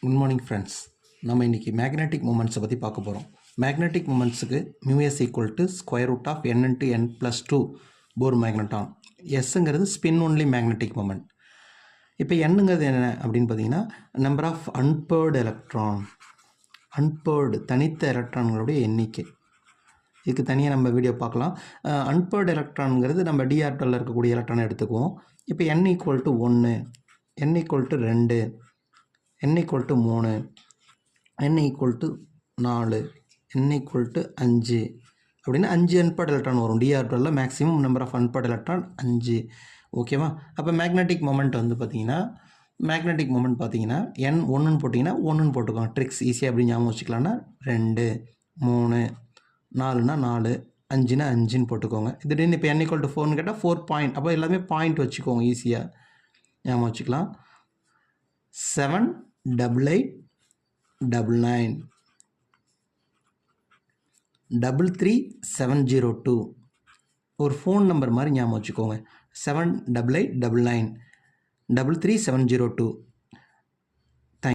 Good morning friends. நம்ம இன்றைக்கி magnetic மூமெண்ட்ஸை பற்றி பார்க்க போகிறோம். மேக்னெட்டிக் மூமெண்ட்ஸுக்கு μs equal to square root of n into n+2 Bohr magneton. எஸ்ஸுங்கிறது ஸ்பின் ஒன்லி மேக்னெட்டிக் மூமெண்ட். இப்போ என்னங்கிறது என்ன அப்படின்னு பார்த்தீங்கன்னா நம்பர் ஆஃப் அன்பேர்டு தனித்த எலக்ட்ரான்களுடைய எண்ணிக்கை. இதுக்கு தனியாக நம்ம வீடியோ பார்க்கலாம். அன்பேர்டு எலக்ட்ரான்ங்கிறது நம்ம d ஆர்பிட்டலில் இருக்கக்கூடிய எலக்ட்ரானை எடுத்துக்குவோம். இப்போ n equal to 1, n equal to 2, n equal to 3, n equal to 4, n equal to 5 அப்படின்னா 5 அன்பேர்டு எலக்ட்ரான் வரும். d ஆர்பிட்டலில் maximum number of unpaired electron 5. ஓகேவா? அப்போ மேக்னெட்டிக் மொமெண்ட் வந்து பார்த்தீங்கன்னா n 1ன்னு போட்டிங்கன்னா 1ன்னு போட்டுக்கோங்க. ட்ரிக்ஸ் ஈஸியாக எப்படி ஞாபகம் வச்சுக்கலாம்னா 2, 3, 4னா 4, 5னா 5ன்னு போட்டுக்கோங்க. திடீர்னு இப்போ n ஈக்குவல் டு 4ன்னு கேட்டால் 4 பாயிண்ட். அப்போ எல்லாமே பாயிண்ட் வச்சுக்கோங்க, ஈஸியாக ஞாபகம் வச்சுக்கலாம். 7 88 99 33 702 ஒரு ஃபோன் நம்பர் மாதிரி ஞாபகம் வச்சுக்கோங்க. 788 99 33 702